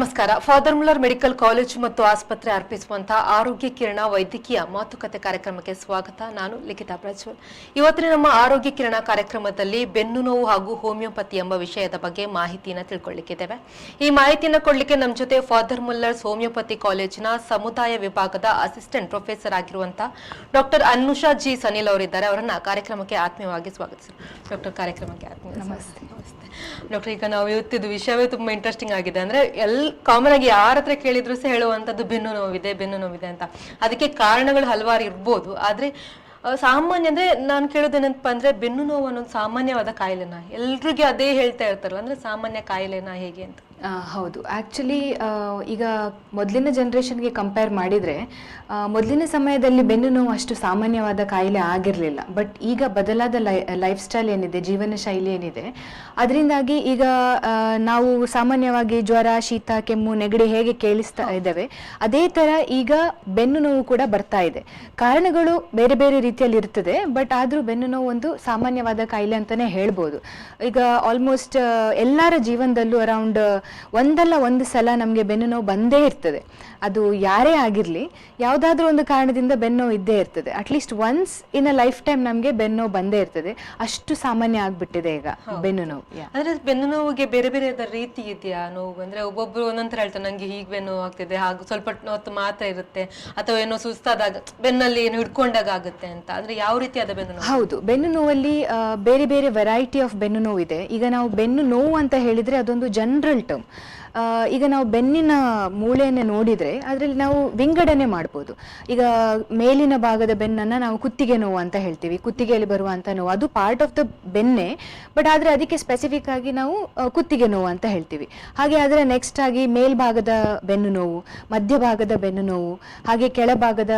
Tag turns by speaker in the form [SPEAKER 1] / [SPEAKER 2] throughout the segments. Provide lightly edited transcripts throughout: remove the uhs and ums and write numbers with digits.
[SPEAKER 1] ನಮಸ್ಕಾರ. Father Muller medical college ಮತ್ತು ಆಸ್ಪತ್ರೆ ಅರ್ಪಿಸುವಂತಹ ಆರೋಗ್ಯ ಕಿರಣ ವೈದ್ಯಕೀಯ ಮಾತುಕತೆ ಕಾರ್ಯಕ್ರಮಕ್ಕೆ ಸ್ವಾಗತ. ನಾನು ಲಿಖಿತಾ ಪ್ರಜ್ವಲ್. ಇವತ್ತಿನ ನಮ್ಮ ಆರೋಗ್ಯ ಕಿರಣ ಕಾರ್ಯಕ್ರಮದಲ್ಲಿ ಬೆನ್ನು ನೋವು ಹಾಗೂ ಹೋಮಿಯೋಪತಿ ಎಂಬ ವಿಷಯದ ಬಗ್ಗೆ ಮಾಹಿತಿಯನ್ನು ತಿಳ್ಕೊಳ್ಳಿಕ್ಕಿದ್ದೇವೆ. ಈ ಮಾಹಿತಿಯನ್ನು ಕೊಡಲಿಕ್ಕೆ ನಮ್ಮ ಜೊತೆ ಫಾದರ್ ಮುಲ್ಲರ್ಸ್ ಹೋಮಿಯೋಪತಿ ಕಾಲೇಜಿನ ಸಮುದಾಯ ವಿಭಾಗದ ಅಸಿಸ್ಟೆಂಟ್ ಪ್ರೊಫೆಸರ್ ಆಗಿರುವಂತಹ ಡಾಕ್ಟರ್ ಅನುಷಾ ಜಿ ಸನಿಲ್ ಅವರಿದ್ದಾರೆ. ಅವರನ್ನ ಕಾರ್ಯಕ್ರಮಕ್ಕೆ ಆತ್ಮೀಯವಾಗಿ ಸ್ವಾಗತಿಸಿ. ಡಾಕ್ಟರ್, ಕಾರ್ಯಕ್ರಮಕ್ಕೆ ಆತ್ಮೀಯ
[SPEAKER 2] ನಮಸ್ತೆ.
[SPEAKER 1] ಡಾಕ್ಟರ್, ಈಗ ನಾವು ಇವತ್ತಿದ್ದು ವಿಷಯವೇ ತುಂಬಾ ಇಂಟ್ರೆಸ್ಟಿಂಗ್ ಆಗಿದೆ. ಅಂದ್ರೆ ಕಾಮನ್ ಆಗಿ ಯಾರ ಹತ್ರ ಕೇಳಿದ್ರು ಸಹ ಹೇಳುವಂತದ್ದು ಬೆನ್ನು ನೋವಿದೆ ಅಂತ. ಅದಕ್ಕೆ ಕಾರಣಗಳು ಹಲವಾರು ಇರ್ಬೋದು. ಆದ್ರೆ ಸಾಮಾನ್ಯ ಅಂದ್ರೆ ನಾನು ಕೇಳೋದೇನಪ್ಪ ಅಂದ್ರೆ, ಬೆನ್ನು ನೋವು ಅನ್ನೋದು ಸಾಮಾನ್ಯವಾದ ಕಾಯಿಲೆನಾ? ಎಲ್ರಿಗೆ ಅದೇ ಹೇಳ್ತಾ ಇರ್ತಾರಲ್ಲ, ಅಂದ್ರೆ ಸಾಮಾನ್ಯ ಕಾಯಿಲೆನಾ ಹೇಗೆ ಅಂತ?
[SPEAKER 2] ಹೌದು, ಆ್ಯಕ್ಚುಲಿ ಈಗ ಮೊದಲಿನ ಜನ್ರೇಷನ್ಗೆ ಕಂಪೇರ್ ಮಾಡಿದರೆ ಮೊದಲಿನ ಸಮಯದಲ್ಲಿ ಬೆನ್ನು ನೋವು ಅಷ್ಟು ಸಾಮಾನ್ಯವಾದ ಕಾಯಿಲೆ ಆಗಿರಲಿಲ್ಲ. ಬಟ್ ಈಗ ಬದಲಾದ ಲೈಫ್ ಸ್ಟೈಲ್ ಏನಿದೆ, ಜೀವನ ಶೈಲಿ ಏನಿದೆ, ಅದರಿಂದಾಗಿ ಈಗ ನಾವು ಸಾಮಾನ್ಯವಾಗಿ ಜ್ವರ, ಶೀತ, ಕೆಮ್ಮು, ನೆಗಡಿ ಹೇಗೆ ಕೇಳಿಸ್ತಾ ಇದ್ದೇವೆ, ಅದೇ ಥರ ಈಗ ಬೆನ್ನು ನೋವು ಕೂಡ ಬರ್ತಾ ಇದೆ. ಕಾರಣಗಳು ಬೇರೆ ಬೇರೆ ರೀತಿಯಲ್ಲಿ ಇರ್ತದೆ, ಬಟ್ ಆದರೂ ಬೆನ್ನು ನೋವು ಒಂದು ಸಾಮಾನ್ಯವಾದ ಕಾಯಿಲೆ ಅಂತಲೇ ಹೇಳ್ಬೋದು. ಈಗ ಆಲ್ಮೋಸ್ಟ್ ಎಲ್ಲರ ಜೀವನದಲ್ಲೂ ಅರೌಂಡ್ ಒಂದಲ್ಲ ಒಂದು ಸಲ ನಮಗೆ ಬೆನ್ನು ನೋವು ಬಂದೇ ಇರ್ತದೆ. ಅದು ಯಾರೇ ಆಗಿರಲಿ, ಯಾವುದಾದ್ರೂ ಒಂದು ಕಾರಣದಿಂದ ಬೆನ್ನು ನೋವು ಇದ್ದೇ ಇರ್ತದೆ. At least once in a life time ನಮಗೆ ಬೆನ್ನು ನೋವು ಬಂದೇ ಇರ್ತದೆ. ಅಷ್ಟು ಸಾಮಾನ್ಯ ಆಗ್ಬಿಟ್ಟಿದೆ ಈಗ ಬೆನ್ನು ನೋವು.
[SPEAKER 1] ಅಂದ್ರೆ ಬೆನ್ನು ನೋವಿಗೆ ಬೇರೆ ಬೇರೆ ರೀತಿ ಇದೆಯಾ ನೋವು? ಅಂದ್ರೆ ಒಬ್ಬೊಬ್ರು ಒಂದೊಂಥರ ಹೇಳ್ತಾರೆ, ನಂಗೆ ಹೀಗೆ ಬೆನ್ನು ನೋವು ಆಗ್ತಿದೆ, ಹಾಗೂ ಸ್ವಲ್ಪ ಹೊತ್ತು ಮಾತ್ರ ಇರುತ್ತೆ, ಅಥವಾ ಏನೋ ಸುಸ್ತಾದಾಗ ಬೆನ್ನಲ್ಲಿ ಏನು ಹಿಡ್ಕೊಂಡಾಗ ಆಗುತ್ತೆ ಅಂತ. ಅಂದ್ರೆ ಯಾವ ರೀತಿಯಾದ ಬೆನ್ನು ನೋವು?
[SPEAKER 2] ಹೌದು, ಬೆನ್ನು ನೋವಲ್ಲಿ ಬೇರೆ ಬೇರೆ ವೆರೈಟಿ ಆಫ್ ಬೆನ್ನು ನೋವು ಇದೆ. ಈಗ ನಾವು ಬೆನ್ನು ನೋವು ಅಂತ ಹೇಳಿದ್ರೆ ಅದೊಂದು ಜನರಲ್ ಟರ್ಮ್. ಈಗ ನಾವು ಬೆನ್ನಿನ ಮೂಳೆಯನ್ನು ನೋಡಿದರೆ ಅದರಲ್ಲಿ ನಾವು ವಿಂಗಡಣೆ ಮಾಡ್ಬೋದು. ಈಗ ಮೇಲಿನ ಭಾಗದ ಬೆನ್ನನ್ನು ನಾವು ಕುತ್ತಿಗೆ ನೋವು ಅಂತ ಹೇಳ್ತೀವಿ. ಕುತ್ತಿಗೆಯಲ್ಲಿ ಬರುವಂಥ ನೋವು ಅದು ಪಾರ್ಟ್ ಆಫ್ ದ ಬೆನ್ನೆ, ಬಟ್ ಆದರೆ ಅದಕ್ಕೆ ಸ್ಪೆಸಿಫಿಕ್ ಆಗಿ ನಾವು ಕುತ್ತಿಗೆ ನೋವು ಅಂತ ಹೇಳ್ತೀವಿ. ಹಾಗೆ ಅದರ ನೆಕ್ಸ್ಟ್ ಆಗಿ ಮೇಲ್ಭಾಗದ ಬೆನ್ನು ನೋವು, ಮಧ್ಯಭಾಗದ ಬೆನ್ನು ನೋವು, ಹಾಗೆ ಕೆಳಭಾಗದ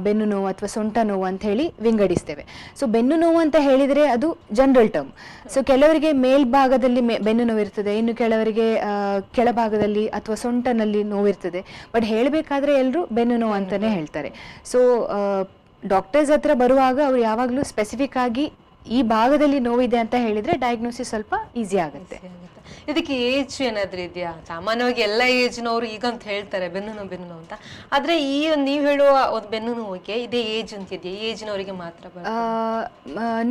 [SPEAKER 2] ಬೆನ್ನು ನೋವು ಅಥವಾ ಸೊಂಟ ನೋವು ಅಂತ ಹೇಳಿ ವಿಂಗಡಿಸ್ತೇವೆ. ಸೊ ಬೆನ್ನು ನೋವು ಅಂತ ಹೇಳಿದರೆ ಅದು ಜನರಲ್ ಟರ್ಮ್. ಸೊ ಕೆಲವರಿಗೆ ಮೇಲ್ಭಾಗದಲ್ಲಿ ಬೆನ್ನು ನೋವು ಇರ್ತದೆ, ಇನ್ನು ಕೆಲವರಿಗೆ ಕೆಳಭಾಗದಲ್ಲಿ ಅಥವಾ ಸೊಂಟನಲ್ಲಿ ನೋವಿರ್ತದೆ. ಬಟ್ ಹೇಳಬೇಕಾದ್ರೆ ಎಲ್ಲರೂ ಬೆನ್ನು ನೋವು ಅಂತಾನೆ ಹೇಳ್ತಾರೆ. ಸೊ ಡಾಕ್ಟರ್ಸ್ ಹತ್ರ ಬರುವಾಗ ಅವರು ಯಾವಾಗಲೂ ಸ್ಪೆಸಿಫಿಕ್ ಆಗಿ ಈ ಭಾಗದಲ್ಲಿ ನೋವಿದೆ ಅಂತ ಹೇಳಿದ್ರೆ ಡಯಾಗ್ನೋಸಿಸ್ ಸ್ವಲ್ಪ ಈಸಿ ಆಗುತ್ತೆ.
[SPEAKER 1] ಇದಕ್ಕೆ ಏಜ್ ಏನಾದ್ರೂ ಇದೆಯಾ? ಸಾಮಾನ್ಯವಾಗಿ ಎಲ್ಲ ಏಜ್ನವರು ಈಗ ಅಂತ ಹೇಳ್ತಾರೆ ಬೆನ್ನು ನೋವು ಅಂತ. ಆದ್ರೆ ಈ ನೀವು ಹೇಳುವ ಒಂದು ಬೆನ್ನು ನೋವಿಗೆ ಇದೇ ಏಜ್ ಅಂತ ಇದೆಯಾ? ಏಜ್ನವರಿಗೆ ಮಾತ್ರ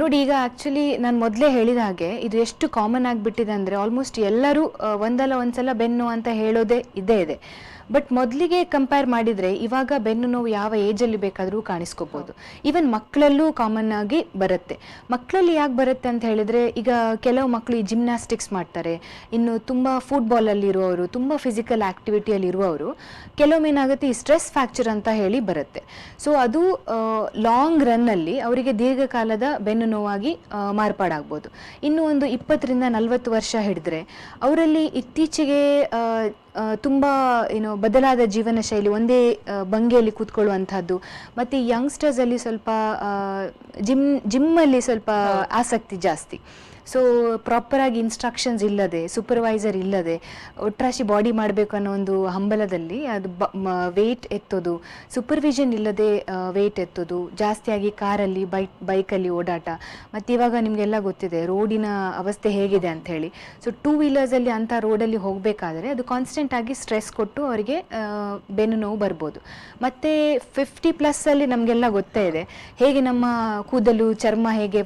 [SPEAKER 2] ನೋಡಿ, ಈಗ ಆಕ್ಚುಲಿ ನಾನು ಮೊದಲೇ ಹೇಳಿದ ಹಾಗೆ ಇದು ಎಷ್ಟು ಕಾಮನ್ ಆಗಿಬಿಟ್ಟಿದೆ ಅಂದರೆ ಆಲ್ಮೋಸ್ಟ್ ಎಲ್ಲರೂ ಒಂದಲ್ಲ ಒಂದ್ಸಲ ಬೆನ್ನು ಅಂತ ಹೇಳೋದೇ ಇದೆ. ಬಟ್ ಮೊದಲಿಗೆ ಕಂಪೇರ್ ಮಾಡಿದರೆ ಇವಾಗ ಬೆನ್ನು ನೋವು ಯಾವ ಏಜಲ್ಲಿ ಬೇಕಾದರೂ ಕಾಣಿಸ್ಕೋಬೋದು. ಈವನ್ ಮಕ್ಕಳಲ್ಲೂ ಕಾಮನ್ ಆಗಿ ಬರುತ್ತೆ. ಮಕ್ಕಳಲ್ಲಿ ಯಾಕೆ ಬರುತ್ತೆ ಅಂತ ಹೇಳಿದರೆ, ಈಗ ಕೆಲವು ಮಕ್ಕಳು ಈ ಜಿಮ್ನಾಸ್ಟಿಕ್ಸ್ ಮಾಡ್ತಾರೆ, ಇನ್ನು ತುಂಬ ಫುಟ್ಬಾಲಲ್ಲಿ ಇರುವವರು, ತುಂಬ ಫಿಸಿಕಲ್ ಆ್ಯಕ್ಟಿವಿಟಿಯಲ್ಲಿ ಇರುವವರು, ಕೆಲವೊಮ್ಮೇನಾಗುತ್ತೆ ಈ ಸ್ಟ್ರೆಸ್ ಫ್ರ್ಯಾಕ್ಚರ್ ಅಂತ ಹೇಳಿ ಬರುತ್ತೆ. ಸೊ ಅದು ಲಾಂಗ್ ರನ್ನಲ್ಲಿ ಅವರಿಗೆ ದೀರ್ಘಕಾಲದ ಬೆನ್ನು ನೋವಾಗಿ ಮಾರ್ಪಾಡಾಗ್ಬೋದು. ಇನ್ನು ಒಂದು 20ರಿಂದ 40 ವರ್ಷ ಹಿಡಿದ್ರೆ ಅವರಲ್ಲಿ ಇತ್ತೀಚೆಗೆ ತುಂಬ ಬದಲಾದ ಜೀವನ ಶೈಲಿ, ಒಂದೇ ಭಂಗಿಯಲ್ಲಿ ಕೂತ್ಕೊಳ್ಳುವಂಥದ್ದು, ಮತ್ತು ಯಂಗ್ಸ್ಟರ್ಸಲ್ಲಿ ಸ್ವಲ್ಪ ಜಿಮ್ಮಲ್ಲಿ ಸ್ವಲ್ಪ ಆಸಕ್ತಿ ಜಾಸ್ತಿ. ಸೊ ಪ್ರಾಪರಾಗಿ ಇನ್ಸ್ಟ್ರಕ್ಷನ್ಸ್ ಇಲ್ಲದೆ, ಸೂಪರ್ವೈಸರ್ ಇಲ್ಲದೆ, ಒಟ್ರಾಶಿ ಬಾಡಿ ಮಾಡಬೇಕು ಅನ್ನೋ ಒಂದು ಹಂಬಲದಲ್ಲಿ ಅದು ವೆಯ್ಟ್ ಎತ್ತೋದು, ಸೂಪರ್ವಿಷನ್ ಇಲ್ಲದೆ ವೆಯ್ಟ್ ಎತ್ತೋದು, ಜಾಸ್ತಿಯಾಗಿ ಕಾರಲ್ಲಿ ಬೈಕಲ್ಲಿ ಓಡಾಟ. ಮತ್ತು ಇವಾಗ ನಿಮಗೆಲ್ಲ ಗೊತ್ತಿದೆ ರೋಡಿನ ಅವಸ್ಥೆ ಹೇಗಿದೆ ಅಂತ ಹೇಳಿ. ಸೊ 2 ವೀಲರ್ಸಲ್ಲಿ ಅಂಥ ರೋಡಲ್ಲಿ ಹೋಗಬೇಕಾದ್ರೆ ಅದು ಕಾನ್ಸ್ಟೆಂಟ್ ಆಗಿ ಸ್ಟ್ರೆಸ್ ಕೊಟ್ಟು ಅವರಿಗೆ ಬೆನ್ನು ನೋವು ಬರ್ಬೋದು. ಮತ್ತು 50+ ನಮಗೆಲ್ಲ ಗೊತ್ತೇ ಇದೆ ಹೇಗೆ ನಮ್ಮ ಕೂದಲು, ಚರ್ಮ ಹೇಗೆ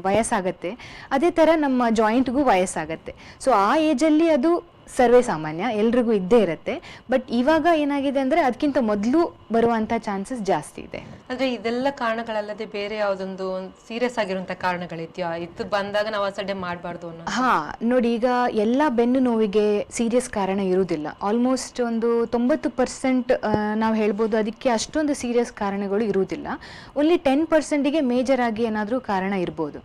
[SPEAKER 2] ವಯಸ್ಸಾಗತ್ತೆ, ಅದೇ ಥರ ನಮ್ಮ ಜಾಯಿಂಟ್ಗೂ ವಯಸ್ಸಾಗತ್ತೆ. ಸೊ ಆ ಏಜಲ್ಲಿ ಅದು ಸರ್ವೇ ಸಾಮಾನ್ಯ, ಎಲ್ರಿಗೂ ಇದ್ದೇ ಇರುತ್ತೆ. ಬಟ್ ಇವಾಗ ಏನಾಗಿದೆ ಅಂದರೆ ಅದಕ್ಕಿಂತ ಮೊದಲು ಬರುವಂಥ ಚಾನ್ಸಸ್ ಜಾಸ್ತಿ ಇದೆ.
[SPEAKER 1] ಅಂದರೆ ಇದೆಲ್ಲ ಕಾರಣಗಳಲ್ಲದೆ ಬೇರೆ ಯಾವುದೊಂದು ಸೀರಿಯಸ್ ಆಗಿರುವಂಥ ಕಾರಣಗಳಿದೆಯಾ? ಇದು ಬಂದಾಗ ನಾವು ಅಸಡ್ಡೆ ಮಾಡಬಾರ್ದು ಅನ್ನೋ?
[SPEAKER 2] ನೋಡಿ, ಈಗ ಎಲ್ಲ ಬೆನ್ನು ನೋವಿಗೆ ಸೀರಿಯಸ್ ಕಾರಣ ಇರುವುದಿಲ್ಲ. ಆಲ್ಮೋಸ್ಟ್ ಒಂದು 90% ನಾವು ಹೇಳ್ಬೋದು ಅದಕ್ಕೆ ಅಷ್ಟೊಂದು ಸೀರಿಯಸ್ ಕಾರಣಗಳು ಇರುವುದಿಲ್ಲ. ಓನ್ಲಿ 10%ಗೆ ಮೇಜರ್ ಆಗಿ ಏನಾದರೂ ಕಾರಣ ಇರ್ಬೋದು.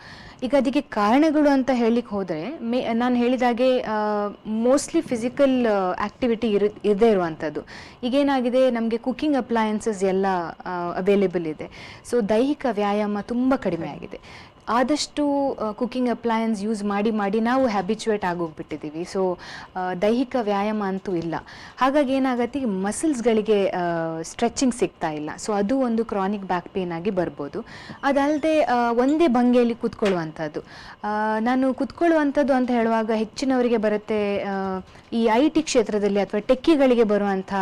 [SPEAKER 2] ಈಗ ಅದಕ್ಕೆ ಕಾರಣಗಳು ಅಂತ ಹೇಳಲಿಕ್ಕೆ ಹೋದರೆ ನಾನು ಹೇಳಿದಾಗೆ ಮೋಸ್ಟ್ಲಿ ಫಿಸಿಕಲ್ ಆ್ಯಕ್ಟಿವಿಟಿ ಇರದೇ ಇರುವಂಥದ್ದು. ಈಗೇನಾಗಿದೆ, ನಮಗೆ ಕುಕ್ಕಿಂಗ್ ಅಪ್ಲಯನ್ಸಸ್ ಎಲ್ಲ ಅವೈಲೇಬಲ್ ಇದೆ. ಸೊ ದೈಹಿಕ ವ್ಯಾಯಾಮ ತುಂಬ ಕಡಿಮೆ ಆಗಿದೆ. ಆದಷ್ಟು ಕುಕ್ಕಿಂಗ್ ಅಪ್ಲಯನ್ಸ್ ಯೂಸ್ ಮಾಡಿ ಮಾಡಿ ನಾವು ಹ್ಯಾಬಿಚುವೇಟ್ ಆಗೋಗ್ಬಿಟ್ಟಿದ್ದೀವಿ. ಸೊ ದೈಹಿಕ ವ್ಯಾಯಾಮ ಅಂತೂ ಇಲ್ಲ. ಹಾಗಾಗಿ ಏನಾಗತ್ತೆ, ಈ ಮಸಲ್ಸ್ಗಳಿಗೆ ಸ್ಟ್ರೆಚಿಂಗ್ ಸಿಗ್ತಾ ಇಲ್ಲ. ಸೊ ಅದು ಒಂದು ಕ್ರಾನಿಕ್ ಬ್ಯಾಕ್ ಪೇನ್ ಆಗಿ ಬರ್ಬೋದು. ಅದಲ್ಲದೆ ಒಂದೇ ಭಂಗಿಯಲ್ಲಿ ಕೂತ್ಕೊಳ್ಳುವಂಥದ್ದು. ನಾನು ಕೂತ್ಕೊಳ್ಳುವಂಥದ್ದು ಅಂತ ಹೇಳುವಾಗ ಹೆಚ್ಚಿನವರಿಗೆ ಬರುತ್ತೆ ಈ IT ಕ್ಷೇತ್ರದಲ್ಲಿ ಅಥವಾ ಟೆಕ್ಕಿಗಳಿಗೆ ಬರುವಂಥ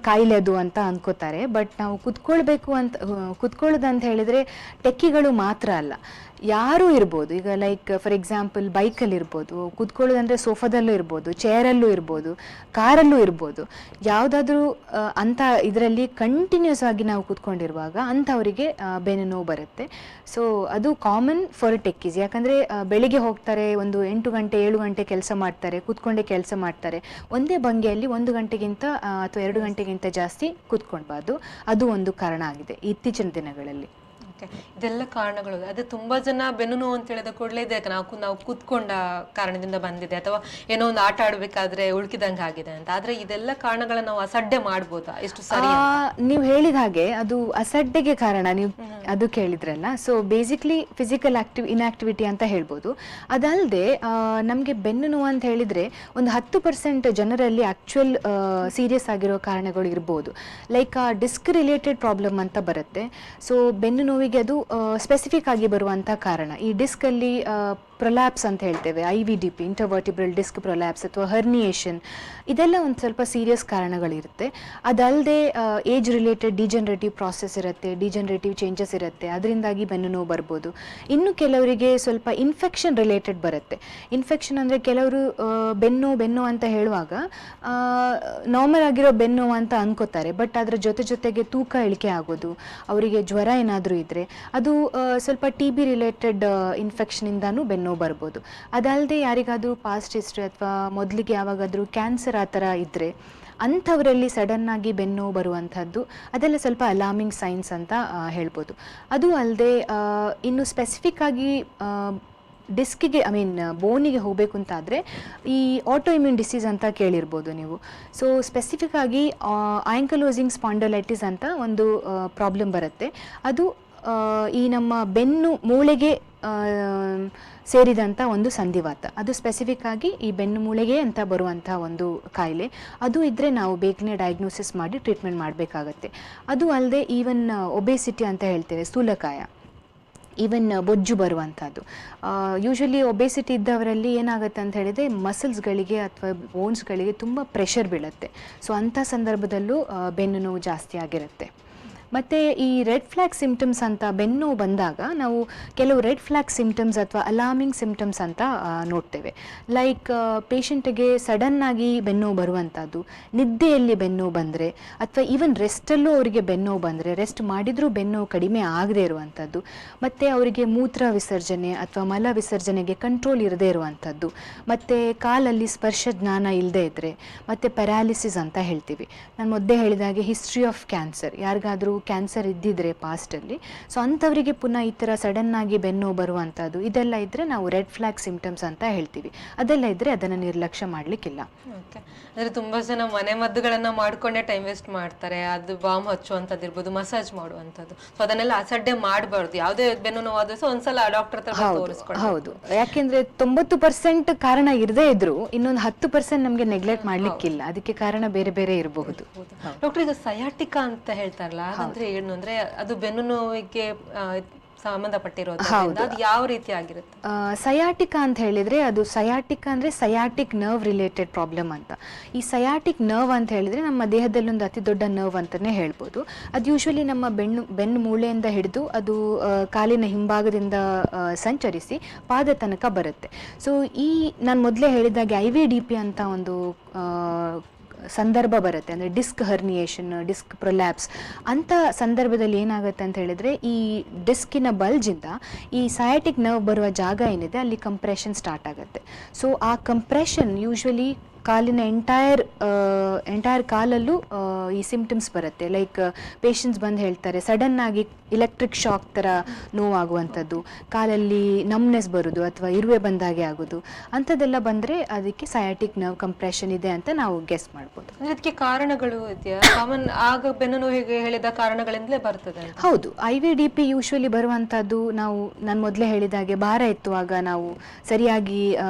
[SPEAKER 2] ಕಾಯಿಲೆ ಅದು ಅಂತ ಅಂದ್ಕೋತಾರೆ. ಬಟ್ ನಾವು ಕೂತ್ಕೊಳ್ಳೋದು ಅಂತ ಹೇಳಿದರೆ ಟೆಕ್ಕಿಗಳು ಮಾತ್ರ ಅಲ್ಲ, ಯಾರೂ ಇರ್ಬೋದು. ಈಗ ಲೈಕ್ ಫಾರ್ ಎಕ್ಸಾಂಪಲ್ ಬೈಕಲ್ಲಿ ಇರ್ಬೋದು, ಕೂತ್ಕೊಳ್ಳೋದಂದರೆ ಸೋಫಾದಲ್ಲೂ ಇರ್ಬೋದು, ಚೇರಲ್ಲೂ ಇರ್ಬೋದು, ಕಾರಲ್ಲೂ ಇರ್ಬೋದು. ಯಾವುದಾದ್ರೂ ಅಂಥ ಇದರಲ್ಲಿ ಕಂಟಿನ್ಯೂಸ್ ಆಗಿ ನಾವು ಕೂತ್ಕೊಂಡಿರುವಾಗ ಅಂಥವರಿಗೆ ಬೆನ್ನು ನೋವು ಬರುತ್ತೆ. ಸೊ ಅದು ಕಾಮನ್ ಫಾರ್ ಟೆಕ್ಕೀಸ್. ಯಾಕಂದರೆ ಬೆಳಿಗ್ಗೆ ಹೋಗ್ತಾರೆ, ಒಂದು 8 ಗಂಟೆ 7 ಗಂಟೆ ಕೆಲಸ ಮಾಡ್ತಾರೆ, ಕೂತ್ಕೊಂಡೇ ಕೆಲಸ ಮಾಡ್ತಾರೆ. ಒಂದೇ ಭಂಗಿಯಲ್ಲಿ 1 ಗಂಟೆಗಿಂತ ಅಥವಾ 2 ಗಂಟೆಗಿಂತ ಜಾಸ್ತಿ ಕೂತ್ಕೊಳ್ಬಾರ್ದು. ಅದು ಒಂದು ಕಾರಣ ಆಗಿದೆ ಇತ್ತೀಚಿನ ದಿನಗಳಲ್ಲಿ.
[SPEAKER 1] ಇದೆಲ್ಲ ಕಾರಣಗಳು. ಅದೇ ತುಂಬಾ ಜನ ಬೆನ್ನು ನೋವು ಅಂತ ಹೇಳಿದ ಕೂಡಲೇ ಇದೆ ನಾವು ಕೂತ್ಕೊಂಡ ಕಾರಣದಿಂದ ಬಂದಿದೆ, ಅಥವಾ ಏನೋ ಒಂದು ಆಟ ಆಡ್ಬೇಕಾದ್ರೆ ಉಳ್ಕಿದಂಗೆ ಆಗಿದೆ ಅಂತ. ಆದ್ರೆ ಇದೆಲ್ಲ ಕಾರಣಗಳನ್ನ ನಾವು ಅಸಡ್ಡೆ ಮಾಡ್ಬೋದಾ? ಎಷ್ಟು ಸರಿ
[SPEAKER 2] ನೀವು ಹೇಳಿದ ಹಾಗೆ ಅದು ಅಸಡ್ಡೆಗೆ ಕಾರಣ ನೀವು ಅದು ಕೇಳಿದ್ರಲ್ಲ. ಸೊ ಬೇಸಿಕ್ಲಿ ಫಿಸಿಕಲ್ ಇನ್ಆಕ್ಟಿವಿಟಿ ಅಂತ ಹೇಳ್ಬೋದು. ಅದಲ್ಲದೆ ನಮಗೆ ಬೆನ್ನು ನೋವು ಅಂತ ಹೇಳಿದ್ರೆ ಒಂದು 10% ಜನರಲ್ಲಿ ಆಕ್ಚುಯಲ್ ಸೀರಿಯಸ್ ಆಗಿರೋ ಕಾರಣಗಳು ಇರ್ಬೋದು. ಲೈಕ್ ಡಿಸ್ಕ್ ರಿಲೇಟೆಡ್ ಪ್ರಾಬ್ಲಮ್ ಅಂತ ಬರುತ್ತೆ. ಸೊ ಬೆನ್ನು ನೋವಿಗೆ ಅದು ಸ್ಪೆಸಿಫಿಕ್ ಆಗಿ ಬರುವಂಥ ಕಾರಣ. ಈ ಡಿಸ್ಕಲ್ಲಿ ಪ್ರೊಲ್ಯಾಪ್ಸ್ ಅಂತ ಹೇಳ್ತೇವೆ, IVDP ಇಂಟರ್ವರ್ಟಿಬ್ರಲ್ ಡಿಸ್ಕ್ ಪ್ರೊಲ್ಯಾಪ್ಸ್ ಅಥವಾ ಹರ್ನಿಯೇಷನ್, ಇದೆಲ್ಲ ಒಂದು ಸ್ವಲ್ಪ ಸೀರಿಯಸ್ ಕಾರಣಗಳಿರುತ್ತೆ. ಅದಲ್ಲದೆ ಏಜ್ ರಿಲೇಟೆಡ್ ಡಿಜನರೇಟಿವ್ ಪ್ರಾಸೆಸ್ ಇರುತ್ತೆ, ಡಿಜನರೇಟಿವ್ ಚೇಂಜಸ್ ಇರುತ್ತೆ, ಅದರಿಂದಾಗಿ ಬೆನ್ನು ನೋವು ಬರ್ಬೋದು. ಇನ್ನು ಕೆಲವರಿಗೆ ಸ್ವಲ್ಪ ಇನ್ಫೆಕ್ಷನ್ ರಿಲೇಟೆಡ್ ಬರುತ್ತೆ. ಇನ್ಫೆಕ್ಷನ್ ಅಂದರೆ ಕೆಲವರು ಬೆನ್ನು ಅಂತ ಹೇಳುವಾಗ ನಾರ್ಮಲ್ ಆಗಿರೋ ಬೆನ್ನು ಅಂತ ಅನ್ಕೋತಾರೆ, ಬಟ್ ಅದರ ಜೊತೆಗೆ ತೂಕ ಇಳಿಕೆ ಆಗೋದು, ಅವರಿಗೆ ಜ್ವರ ಏನಾದರೂ ಇದ್ದರೆ ಅದು ಸ್ವಲ್ಪ TB ರಿಲೇಟೆಡ್ ಇನ್ಫೆಕ್ಷನಿಂದನೂ ಬೆನ್ನು ಬರ್ಬೋದು. ಅದಲ್ಲದೆ ಯಾರಿಗಾದರೂ ಪಾಸ್ಟ್ ಹಿಸ್ಟ್ರಿ ಅಥವಾ ಮೊದಲಿಗೆ ಯಾವಾಗಾದರೂ ಕ್ಯಾನ್ಸರ್ ಆ ಥರ ಇದ್ದರೆ ಅಂಥವರಲ್ಲಿ ಸಡನ್ನಾಗಿ ಬೆನ್ನು ಬರುವಂಥದ್ದು, ಅದೆಲ್ಲ ಸ್ವಲ್ಪ ಅಲಾರ್ಮಿಂಗ್ ಸೈನ್ಸ್ ಅಂತ ಹೇಳ್ಬೋದು. ಅದು ಅಲ್ಲದೆ ಇನ್ನು ಸ್ಪೆಸಿಫಿಕ್ ಆಗಿ ಡಿಸ್ಕಿಗೆ ಬೋನಿಗೆ ಹೋಗಬೇಕು ಅಂತಾದರೆ ಈ ಆಟೋ ಇಮ್ಯೂನ್ ಡಿಸೀಸ್ ಅಂತ ಕೇಳಿರ್ಬೋದು ನೀವು. ಸೊ ಸ್ಪೆಸಿಫಿಕ್ ಆಗಿ ಆಂಕಲೋಸಿಂಗ್ ಸ್ಪಾಂಡಲೈಟಿಸ್ ಅಂತ ಒಂದು ಪ್ರಾಬ್ಲಮ್ ಬರುತ್ತೆ. ಅದು ಈ ನಮ್ಮ ಬೆನ್ನು ಮೂಳೆಗೆ ಸೇರಿದಂಥ ಒಂದು ಸಂಧಿವಾತ. ಅದು ಸ್ಪೆಸಿಫಿಕ್ ಆಗಿ ಈ ಬೆನ್ನು ಮೂಳೆಗೆ ಅಂತ ಬರುವಂಥ ಒಂದು ಕಾಯಿಲೆ. ಅದು ಇದ್ದರೆ ನಾವು ಬೇಗನೆ ಡಯಾಗ್ನೋಸಿಸ್ ಮಾಡಿ ಟ್ರೀಟ್ಮೆಂಟ್ ಮಾಡಬೇಕಾಗತ್ತೆ. ಅದು ಅಲ್ಲದೆ ಈವನ್ ಒಬೇಸಿಟಿ ಅಂತ ಹೇಳ್ತೇವೆ, ಸ್ಥೂಲಕಾಯ, ಈವನ್ ಬೊಜ್ಜು ಬರುವಂಥದ್ದು. ಯೂಶ್ವಲಿ ಒಬೇಸಿಟಿ ಇದ್ದವರಲ್ಲಿ ಏನಾಗುತ್ತೆ ಅಂತ ಹೇಳಿದರೆ ಮಸಲ್ಸ್ಗಳಿಗೆ ಅಥವಾ ಬೋನ್ಸ್ಗಳಿಗೆ ತುಂಬ ಪ್ರೆಷರ್ ಬೀಳುತ್ತೆ. ಸೊ ಅಂಥ ಸಂದರ್ಭದಲ್ಲೂ ಬೆನ್ನು ನೋವು ಜಾಸ್ತಿ ಆಗಿರುತ್ತೆ. ಮತ್ತು ಈ ರೆಡ್ ಫ್ಲ್ಯಾಗ್ ಸಿಮ್ಟಮ್ಸ್ ಅಂತ ಬೆನ್ನು ಬಂದಾಗ ನಾವು ಕೆಲವು ರೆಡ್ ಫ್ಲ್ಯಾಗ್ ಸಿಮ್ಟಮ್ಸ್ ಅಥವಾ ಅಲಾರ್ಮಿಂಗ್ ಸಿಮ್ಟಮ್ಸ್ ಅಂತ ನೋಡ್ತೇವೆ. ಲೈಕ್ ಪೇಷಂಟಿಗೆ ಸಡನ್ನಾಗಿ ಬೆನ್ನು ಬರುವಂಥದ್ದು, ನಿದ್ದೆಯಲ್ಲಿ ಬೆನ್ನು ಬಂದರೆ, ಅಥವಾ ಈವನ್ ರೆಸ್ಟಲ್ಲೂ ಅವರಿಗೆ ಬೆನ್ನು ಬಂದರೆ, ರೆಸ್ಟ್ ಮಾಡಿದರೂ ಬೆನ್ನು ಕಡಿಮೆ ಆಗದೇ ಇರುವಂಥದ್ದು, ಮತ್ತು ಅವರಿಗೆ ಮೂತ್ರ ವಿಸರ್ಜನೆ ಅಥವಾ ಮಲ ವಿಸರ್ಜನೆಗೆ ಕಂಟ್ರೋಲ್ ಇರದೇ ಇರುವಂಥದ್ದು, ಮತ್ತು ಕಾಲಲ್ಲಿ ಸ್ಪರ್ಶ ಜ್ಞಾನ ಇಲ್ಲದೇ ಇದ್ದರೆ, ಮತ್ತು ಪ್ಯಾರಾಲಿಸಿಸ್ ಅಂತ ಹೇಳ್ತೀವಿ. ನಾನು ಮೊದಲೇ ಹೇಳಿದಾಗೆ ಹಿಸ್ಟ್ರಿ ಆಫ್ ಕ್ಯಾನ್ಸರ್, ಯಾರಿಗಾದರೂ ಕ್ಯಾನ್ಸರ್ ಇದ್ದಿದ್ರೆ ಪಾಸ್ಟಲ್ಲಿ, ಸೊ ಅಂಥವರಿಗೆ ಪುನಃ ಈ ಥರ ಸಡನ್ನಾಗಿ ಬೆನ್ನು ಬರುವಂಥದ್ದು, ಇದೆಲ್ಲ ಇದ್ದರೆ ನಾವು ರೆಡ್ ಫ್ಲ್ಯಾಗ್ ಸಿಮ್ಟಮ್ಸ್ ಅಂತ ಹೇಳ್ತೀವಿ. ಅದೆಲ್ಲ ಇದ್ದರೆ ಅದನ್ನು ನಿರ್ಲಕ್ಷ್ಯ ಮಾಡಲಿಕ್ಕಿಲ್ಲ.
[SPEAKER 1] ಓಕೆ, ಅಂದರೆ ತುಂಬ ಜನ ಮನೆ ಮದ್ದುಗಳನ್ನು ಮಾಡಿಕೊಂಡೇ ಟೈಮ್ ವೇಸ್ಟ್ ಮಾಡ್ತಾರೆ. ಅದು ಬಾಂಬ್ ಹಚ್ಚುವಂಥದ್ದು ಇರ್ಬೋದು, ಮಸಾಜ್ ಮಾಡುವಂಥದ್ದು. ಸೊ ಅದನ್ನೆಲ್ಲ ಅಸಡ್ಡೆ ಮಾಡಬಾರ್ದು. ಯಾವುದೇ ಬೆನ್ನು ನೋವಾದರೂ ಸಹ ಒಂದ್ಸಲ ಡಾಕ್ಟರ್ ಹತ್ರ ತೋರಿಸ್ಕೊಂಡು.
[SPEAKER 2] ಹೌದು, ಯಾಕೆಂದರೆ 90% ಕಾರಣ ಇರದೇ ಇದ್ರು ಇನ್ನೊಂದು 10% ನಮಗೆ ನೆಗ್ಲೆಕ್ಟ್ ಮಾಡಲಿಕ್ಕಿಲ್ಲ. ಅದಕ್ಕೆ ಕಾರಣ ಬೇರೆ ಬೇರೆ ಇರಬಹುದು.
[SPEAKER 1] ಡಾಕ್ಟರ್, ಈಗ ಸಯಾಟಿಕಾ ಅಂತ ಹೇಳ್ತಾರಲ್ಲ, ಅದಂದ್ರೆ ಏನು? ಅಂದ್ರೆ ಅದು ಬೆನ್ನು ನೋವಿಗೆ ಸಂಬಂಧಪಟ್ಟಿರೋದು, ಅದು ಯಾವ ರೀತಿ ಆಗಿರುತ್ತೆ?
[SPEAKER 2] ಸಯಾಟಿಕಾ ಅಂತ ಹೇಳಿದ್ರೆ ಅದು ಸಯಾಟಿಕಾ ಅಂದ್ರೆ ಸಯಾಟಿಕ್ ನರ್ವ್ ರಿಲೇಟೆಡ್ ಪ್ರಾಬ್ಲಮ್ ಅಂತ. ಈ ಸಯಾಟಿಕ್ ನರ್ವ್ ಅಂತ ಹೇಳಿದ್ರೆ ನಮ್ಮ ದೇಹದಲ್ಲಿ ಒಂದು ಅತಿ ದೊಡ್ಡ ನರ್ವ್ ಅಂತಾನೆ ಹೇಳ್ಬೋದು. ಅದು ಯೂಶ್ವಲಿ ನಮ್ಮ ಬೆನ್ನು ಮೂಳೆಯಿಂದ ಹಿಡಿದು ಅದು ಕಾಲಿನ ಹಿಂಭಾಗದಿಂದ ಸಂಚರಿಸಿ ಪಾದ ತನಕ ಬರುತ್ತೆ. ಸೊ ಈ ನಾನು ಮೊದಲೇ ಹೇಳಿದಾಗೆ IVDP ಅಂತ ಒಂದು ಸಂದರ್ಭ ಬರುತ್ತೆ. ಅಂದರೆ ಡಿಸ್ಕ್ ಹರ್ನಿಯೇಷನ್, ಡಿಸ್ಕ್ ಪ್ರೊಲ್ಯಾಪ್ಸ್ ಅಂಥ ಸಂದರ್ಭದಲ್ಲಿ ಏನಾಗುತ್ತೆ ಅಂತ ಹೇಳಿದರೆ ಈ ಡಿಸ್ಕಿನ ಬಲ್ಜಿಂದ ಈ ಸಯಾಟಿಕ್ ನರ್ವ್ ಬರುವ ಜಾಗ ಏನಿದೆ ಅಲ್ಲಿ ಕಂಪ್ರೆಷನ್ ಸ್ಟಾರ್ಟ್ ಆಗುತ್ತೆ. ಸೊ ಆ ಕಂಪ್ರೆಷನ್ ಯೂಶ್ವಲಿ ಕಾಲಿನ ಎಂಟೈರ್ ಕಾಲಲ್ಲೂ ಈ ಸಿಂಪ್ಟಮ್ಸ್ ಬರುತ್ತೆ. ಲೈಕ್ ಪೇಷಂಟ್ಸ್ ಬಂದು ಹೇಳ್ತಾರೆ ಸಡನ್ ಆಗಿ ಇಲೆಕ್ಟ್ರಿಕ್ ಶಾಕ್ ಥರ ನೋವಾಗುವಂಥದ್ದು, ಕಾಲಲ್ಲಿ ನಮ್ನೆಸ್ ಬರೋದು ಅಥವಾ ಇರುವೆ ಬಂದಾಗೆ ಆಗೋದು, ಅಂಥದ್ದೆಲ್ಲ ಬಂದರೆ ಅದಕ್ಕೆ ಸಯಾಟಿಕ್ ನರ್ವ್ ಕಂಪ್ರೆಷನ್ ಇದೆ ಅಂತ ನಾವು ಗೆಸ್ ಮಾಡ್ಬೋದು.
[SPEAKER 1] ಇದಕ್ಕೆ ಕಾರಣಗಳು ಇದೆಯಾ? ಕಾಮನ್ ಆಗ ಬೆನ್ನು ನೋವಿಗೆ ಹೇಳಿದ ಕಾರಣಗಳಿಂದಲೇ ಬರ್ತದೆ?
[SPEAKER 2] ಹೌದು, IVDP ಯೂಶ್ವಲಿ ಬರುವಂಥದ್ದು ನಾವು ನಾನು ಮೊದಲೇ ಹೇಳಿದಾಗೆ ಭಾರ ಎತ್ತುವಾಗ ನಾವು ಸರಿಯಾಗಿ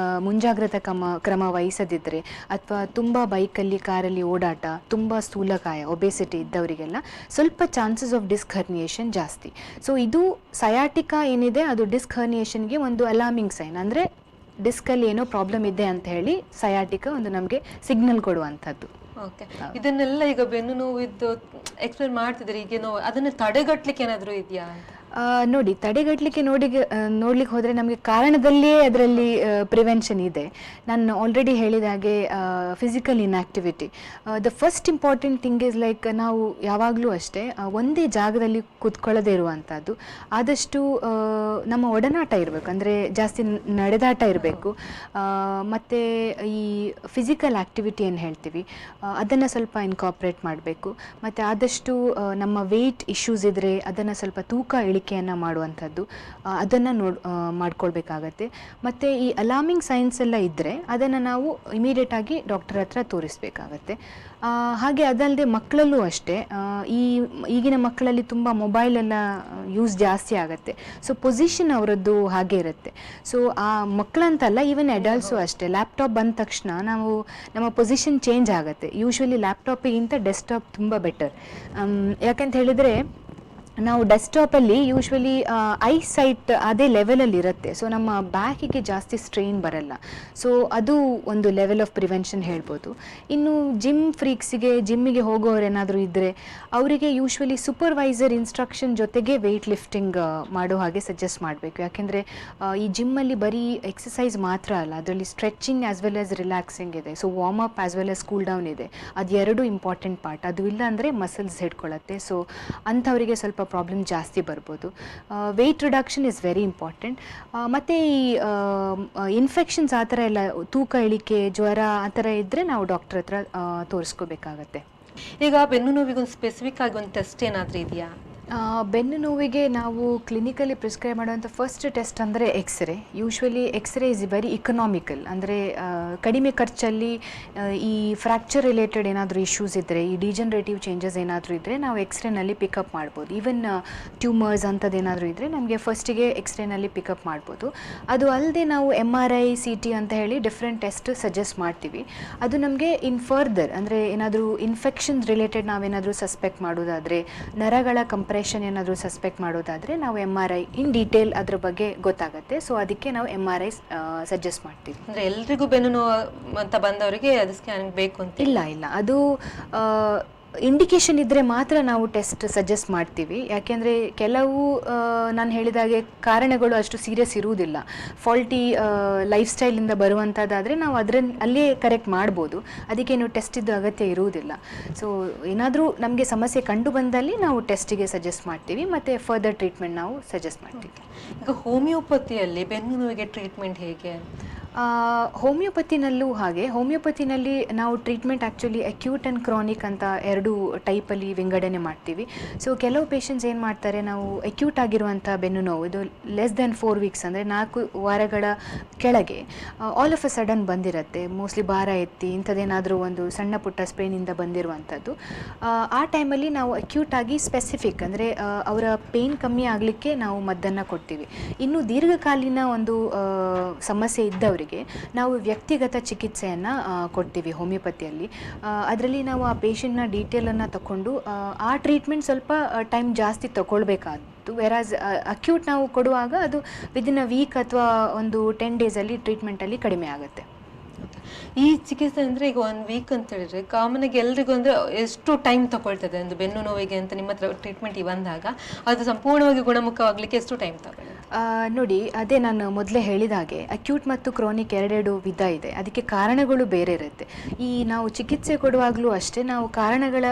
[SPEAKER 2] ಮುಂಜಾಗ್ರತಾ ಕ್ರಮ ವಹಿಸದಿದ್ದರೆ ಅಥವಾ ತುಂಬ ಬೈಕಲ್ಲಿ ಕಾರಲ್ಲಿ ಓಡಾಟ, ತುಂಬ ಸ್ಥೂಲಕಾಯ ಒಬೆಸಿಟಿ ಇದ್ದವರಿಗೆಲ್ಲ ಸ್ವಲ್ಪ ಚಾನ್ಸಸ್ ಆಫ್ ಡಿಸ್ಕ್ ಹರ್ನಿಯೇಷನ್ ಜಾಸ್ತಿ. ಸೊ ಇದು ಸಯಾಟಿಕಾ ಏನಿದೆ ಅದು ಡಿಸ್ಕ್ ಹರ್ನಿಯೇಷನ್ಗೆ ಒಂದು ಅಲಾರ್ಮಿಂಗ್ ಸೈನ್, ಅಂದರೆ ಡಿಸ್ಕಲ್ಲಿ ಏನೋ ಪ್ರಾಬ್ಲಮ್ ಇದೆ ಅಂತ ಹೇಳಿ ಸಯಾಟಿಕಾ ಒಂದು ನಮಗೆ ಸಿಗ್ನಲ್ ಕೊಡುವಂಥದ್ದು.
[SPEAKER 1] ಓಕೆ, ಇದನ್ನೆಲ್ಲ ಈಗ ಬೆನ್ನು ನೋವಿದ್ದು ಎಕ್ಸ್ಪ್ಲೇನ್ ಮಾಡ್ತಿದ್ರೆ ಈಗ ನೋವು ಅದನ್ನು ತಡೆಗಟ್ಟಲಿಕ್ಕೆ ಏನಾದರೂ ಇದೆಯಾ ಅಂತ?
[SPEAKER 2] ನೋಡಿ, ತಡೆಗಟ್ಟಲಿಕ್ಕೆ ನೋಡ್ಲಿಕ್ಕೆ ಹೋದರೆ ನಮಗೆ ಕಾರಣದಲ್ಲಿಯೇ ಅದರಲ್ಲಿ ಪ್ರಿವೆನ್ಷನ್ ಇದೆ. ನಾನು ಆಲ್ರೆಡಿ ಹೇಳಿದಾಗೆ physical inactivity the first important thing is like ನಾವು ಯಾವಾಗಲೂ ಅಷ್ಟೇ ಒಂದೇ ಜಾಗದಲ್ಲಿ ಕೂತ್ಕೊಳ್ಳದೇ ಇರುವಂಥದ್ದು, ಆದಷ್ಟು ನಮ್ಮ ಒಡನಾಟ ಇರಬೇಕು, ಅಂದರೆ ಜಾಸ್ತಿ ನಡೆದಾಟ ಇರಬೇಕು. ಮತ್ತು ಈ ಫಿಸಿಕಲ್ ಆ್ಯಕ್ಟಿವಿಟಿ ಏನು ಹೇಳ್ತೀವಿ ಅದನ್ನು ಸ್ವಲ್ಪ ಇನ್ಕಾರ್ಪೊರೇಟ್ ಮಾಡಬೇಕು. ಮತ್ತು ಆದಷ್ಟು ನಮ್ಮ ವೆಯ್ಟ್ ಇಶ್ಯೂಸ್ ಇದ್ದರೆ ಅದನ್ನು ಸ್ವಲ್ಪ ತೂಕ ಇಳಿಕೆಯನ್ನು ಮಾಡುವಂಥದ್ದು, ಅದನ್ನು ಮಾಡ್ಕೊಳ್ಬೇಕಾಗತ್ತೆ. ಮತ್ತು ಈ ಅಲಾರ್ಮಿಂಗ್ ಸೈನ್ಸ್ ಎಲ್ಲ ಇದ್ದರೆ ಅದನ್ನು ನಾವು ಇಮಿಡಿಯೇಟಾಗಿ ಡಾಕ್ಟರ್ ಹತ್ರ ತೋರಿಸ್ಬೇಕಾಗತ್ತೆ. ಹಾಗೆ ಅದಲ್ಲದೆ ಮಕ್ಕಳಲ್ಲೂ ಅಷ್ಟೇ, ಈಗಿನ ಮಕ್ಕಳಲ್ಲಿ ತುಂಬ ಮೊಬೈಲೆಲ್ಲ ಯೂಸ್ ಜಾಸ್ತಿ ಆಗುತ್ತೆ. ಸೊ ಪೊಸಿಷನ್ ಅವರದ್ದು ಹಾಗೆ ಇರುತ್ತೆ. ಸೊ ಆ ಮಕ್ಕಳಂತಲ್ಲ, ಈವನ್ ಅಡಲ್ಟ್ಸು ಅಷ್ಟೇ, ಲ್ಯಾಪ್ಟಾಪ್ ಬಂದ ತಕ್ಷಣ ನಮ್ಮ ಪೊಸಿಷನ್ ಚೇಂಜ್ ಆಗುತ್ತೆ. ಯೂಶ್ವಲಿ ಲ್ಯಾಪ್ಟಾಪಿಗಿಂತ ಡೆಸ್ಕ್ಟಾಪ್ ತುಂಬ ಬೆಟರ್. ಯಾಕಂತ ಹೇಳಿದರೆ ನಾವು ಡೆಸ್ಕ್ಟಾಪಲ್ಲಿ ಯೂಶ್ವಲಿ ಐ ಸೈಟ್ ಅದೇ ಲೆವೆಲಲ್ಲಿ ಇರುತ್ತೆ. ಸೊ ನಮ್ಮ ಬ್ಯಾಕಿಗೆ ಜಾಸ್ತಿ ಸ್ಟ್ರೈನ್ ಬರಲ್ಲ. ಸೊ ಅದು ಒಂದು ಲೆವೆಲ್ ಆಫ್ ಪ್ರಿವೆನ್ಷನ್ ಹೇಳ್ಬೋದು. ಇನ್ನು ಜಿಮ್ಮಿಗೆ ಹೋಗೋರು ಏನಾದರೂ ಇದ್ದರೆ ಅವರಿಗೆ ಯೂಶ್ವಲಿ ಸೂಪರ್ವೈಸರ್ ಇನ್ಸ್ಟ್ರಕ್ಷನ್ ಜೊತೆಗೆ ವೆಯ್ಟ್ ಲಿಫ್ಟಿಂಗ್ ಮಾಡೋ ಹಾಗೆ ಸಜೆಸ್ಟ್ ಮಾಡಬೇಕು. ಯಾಕೆಂದರೆ ಈ ಜಿಮ್ಮಲ್ಲಿ ಬರೀ ಎಕ್ಸಸೈಸ್ ಮಾತ್ರ ಅಲ್ಲ, ಅದರಲ್ಲಿ stretching as well as relaxing ಇದೆ. So warm up as well as cool down ಇದೆ. ಅದು ಎರಡು ಇಂಪಾರ್ಟೆಂಟ್ ಪಾರ್ಟ್. ಅದು ಇಲ್ಲ ಅಂದರೆ ಮಸಲ್ಸ್ ಹಿಡ್ಕೊಳ್ಳುತ್ತೆ. ಸೊ ಅಂಥವರಿಗೆ ಸ್ವಲ್ಪ ಪ್ರಾಬ್ಲಮ್ ಜಾಸ್ತಿ ಬರ್ಬೋದು. Weight reduction is very important. ಮತ್ತು ಈ ಇನ್ಫೆಕ್ಷನ್ಸ್ ಆ ಥರ ಎಲ್ಲ, ತೂಕ ಇಳಿಕೆ, ಜ್ವರ ಆ ಥರ ಇದ್ದರೆ ನಾವು ಡಾಕ್ಟರ್ ಹತ್ರ ತೋರಿಸ್ಕೋಬೇಕಾಗತ್ತೆ.
[SPEAKER 1] ಈಗ ಬೆನ್ನು ನೋವಿಗೆ ಒಂದು ಸ್ಪೆಸಿಫಿಕ್ ಆಗಿ ಒಂದು ಟೆಸ್ಟ್ ಏನಾದರೂ ಇದೆಯಾ?
[SPEAKER 2] ಬೆನ್ನು ನೋವಿಗೆ ನಾವು ಕ್ಲಿನಿಕಲ್ಲಿ ಪ್ರಿಸ್ಕ್ರೈಬ್ ಮಾಡುವಂಥ ಫಸ್ಟ್ ಟೆಸ್ಟ್ ಅಂದರೆ x-ray. Usually x-ray is very economical, ಅಂದರೆ ಕಡಿಮೆ ಖರ್ಚಲ್ಲಿ ಈ ಫ್ರ್ಯಾಕ್ಚರ್ ರಿಲೇಟೆಡ್ ಏನಾದರೂ ಇಶ್ಯೂಸ್ ಇದ್ದರೆ, ಈ ಡಿಜನರೇಟಿವ್ ಚೇಂಜಸ್ ಏನಾದರೂ ಇದ್ದರೆ ನಾವು ಎಕ್ಸ್ರೇನಲ್ಲಿ ಪಿಕಪ್ ಮಾಡ್ಬೋದು. ಈವನ್ ಟ್ಯೂಮರ್ಸ್ ಅಂಥದ್ದು ಏನಾದರೂ ಇದ್ದರೆ ನಮಗೆ ಫಸ್ಟಿಗೆ ಎಕ್ಸ್ರೇನಲ್ಲಿ ಪಿಕಪ್ ಮಾಡ್ಬೋದು. ಅದು ಅಲ್ಲದೆ ನಾವು MRI CT ಅಂತ ಹೇಳಿ ಡಿಫ್ರೆಂಟ್ ಟೆಸ್ಟ್ ಸಜೆಸ್ಟ್ ಮಾಡ್ತೀವಿ. ಅದು ನಮಗೆ ಇನ್ ಫರ್ದರ್ ಅಂದರೆ ಏನಾದರೂ ಇನ್ಫೆಕ್ಷನ್ಸ್ ರಿಲೇಟೆಡ್ ನಾವೇನಾದರೂ ಸಸ್ಪೆಕ್ಟ್ ಮಾಡೋದಾದರೆ, ನರಗಳ ಕಂಪ್ರೆಷನ್ ಏನಾದರೂ ಸಸ್ಪೆಕ್ಟ್ ಮಾಡೋದಾದರೆ ನಾವು MRI ಇನ್ ಡೀಟೇಲ್ ಅದ್ರ ಬಗ್ಗೆ ಗೊತ್ತಾಗುತ್ತೆ. ಸೊ ಅದಕ್ಕೆ ನಾವು MRI ಸಜೆಸ್ಟ್ ಮಾಡ್ತೀವಿ.
[SPEAKER 1] ಅಂದರೆ ಎಲ್ರಿಗೂ ಬೆನ್ನು ನೋವು ಅಂತ ಬಂದವರಿಗೆ ಅದು ಸ್ಕ್ಯಾನಿಂಗ್ ಬೇಕು ಅಂತ
[SPEAKER 2] ಇಲ್ಲ, ಅದು ಇಂಡಿಕೇಶನ್ ಇದ್ದರೆ ಮಾತ್ರ ನಾವು ಟೆಸ್ಟ್ ಸಜೆಸ್ಟ್ ಮಾಡ್ತೀವಿ. ಯಾಕೆಂದರೆ ಕೆಲವು ನಾನು ಹೇಳಿದಾಗೆ ಕಾರಣಗಳು ಅಷ್ಟು ಸೀರಿಯಸ್ ಇರುವುದಿಲ್ಲ. ಫಾಲ್ಟಿ ಲೈಫ್ ಸ್ಟೈಲಿಂದ ಬರುವಂಥದ್ದಾದರೆ ನಾವು ಅಲ್ಲೇ ಕರೆಕ್ಟ್ ಮಾಡ್ಬೋದು. ಅದಕ್ಕೇನು ಟೆಸ್ಟ್ ಇದ್ದು ಅಗತ್ಯ ಇರುವುದಿಲ್ಲ. ಸೊ ಏನಾದರೂ ನಮಗೆ ಸಮಸ್ಯೆ ಕಂಡು ಬಂದಲ್ಲಿ ನಾವು ಟೆಸ್ಟಿಗೆ ಸಜೆಸ್ಟ್ ಮಾಡ್ತೀವಿ ಮತ್ತು ಫರ್ದರ್ ಟ್ರೀಟ್ಮೆಂಟ್ ನಾವು ಸಜೆಸ್ಟ್ ಮಾಡ್ತೀವಿ.
[SPEAKER 1] ಈಗ ಹೋಮಿಯೋಪತಿಯಲ್ಲಿ ಬೆನ್ನು ನೋವಿಗೆ ಟ್ರೀಟ್ಮೆಂಟ್ ಹೇಗೆ?
[SPEAKER 2] ಹೋಮಿಯೋಪತಿನಲ್ಲೂ ಹಾಗೆ. ಹೋಮಿಯೋಪತಿನಲ್ಲಿ ನಾವು treatment actually acute and chronic ಅಂತ ಎರಡು ಟೈಪಲ್ಲಿ ವಿಂಗಡಣೆ ಮಾಡ್ತೀವಿ. ಸೊ ಕೆಲವು ಪೇಷಂಟ್ಸ್ ಏನು ಮಾಡ್ತಾರೆ, ನಾವು ಅಕ್ಯೂಟ್ ಆಗಿರುವಂಥ ಬೆನ್ನು ನೋವು ಇದು ಲೆಸ್ ದೆನ್ 4 ವೀಕ್ಸ್ ಅಂದರೆ 4 ವಾರಗಳ ಕೆಳಗೆ ಆಲ್ ಆಫ್ ಅ ಸಡನ್ ಬಂದಿರುತ್ತೆ. ಮೋಸ್ಟ್ಲಿ ಭಾರ ಎತ್ತಿ ಇಂಥದ್ದೇನಾದರೂ ಒಂದು ಸಣ್ಣ ಪುಟ್ಟ ಸ್ಪೇನಿಂದ ಬಂದಿರುವಂಥದ್ದು. ಆ ಟೈಮಲ್ಲಿ ನಾವು ಅಕ್ಯೂಟ್ ಆಗಿ ಸ್ಪೆಸಿಫಿಕ್ ಅಂದರೆ ಅವರ ಪೇಯ್ನ್ ಕಮ್ಮಿ ಆಗಲಿಕ್ಕೆ ನಾವು ಮದ್ದನ್ನು ಕೊಡ್ತೀವಿ. ಇನ್ನು ದೀರ್ಘಕಾಲೀನ ಒಂದು ಸಮಸ್ಯೆ ಇದ್ದವರಿಗೆ ನಾವು ವ್ಯಕ್ತಿಗತ ಚಿಕಿತ್ಸೆಯನ್ನು ಕೊಡ್ತೀವಿ ಹೋಮಿಯೋಪತಿಯಲ್ಲಿ. ಅದರಲ್ಲಿ ನಾವು ಆ ಪೇಷಂಟ್ನ ಡೀಟೇಲನ್ನು ತಗೊಂಡು ಆ ಟ್ರೀಟ್ಮೆಂಟ್ ಸ್ವಲ್ಪ ಟೈಮ್ ಜಾಸ್ತಿ ತಗೊಳ್ಬೇಕಾದ್ದು. ವೆರಾಸ್ ಅಕ್ಯೂಟ್ ನಾವು ಕೊಡುವಾಗ ಅದು ವಿದಿನ್ ಅ ವೀಕ್ ಅಥವಾ ಒಂದು 10 ಡೇಸಲ್ಲಿ ಟ್ರೀಟ್ಮೆಂಟಲ್ಲಿ ಕಡಿಮೆ ಆಗುತ್ತೆ.
[SPEAKER 1] ಈ ಚಿಕಿತ್ಸೆ ಅಂದರೆ ಈಗ 1 ವೀಕ್ ಅಂತ ಹೇಳಿದ್ರೆ ಕಾಮನಾಗಿ ಎಲ್ರಿಗೂ ಅಂದರೆ ಎಷ್ಟು ಟೈಮ್ ತಗೊಳ್ತದೆ ಒಂದು ಬೆನ್ನು ನೋವಿಗೆ ಅಂತ ನಿಮ್ಮ ಹತ್ರ ಟ್ರೀಟ್ಮೆಂಟ್ ಬಂದಾಗ ಅದು ಸಂಪೂರ್ಣವಾಗಿ ಗುಣಮುಖವಾಗಲಿಕ್ಕೆ ಎಷ್ಟು ಟೈಮ್ ತಗೊಳ್ಳುತ್ತೆ?
[SPEAKER 2] ನೋಡಿ, ಅದೇ ನಾನು ಮೊದಲೇ ಹೇಳಿದ ಹಾಗೆ ಅಕ್ಯೂಟ್ ಮತ್ತು ಕ್ರಾನಿಕ್ ಎರಡೆರಡು ವಿಧ ಇದೆ. ಅದಕ್ಕೆ ಕಾರಣಗಳು ಬೇರೆ ಇರುತ್ತೆ. ನಾವು ಚಿಕಿತ್ಸೆ ಕೊಡುವಾಗಲೂ ಅಷ್ಟೇ, ನಾವು ಕಾರಣಗಳ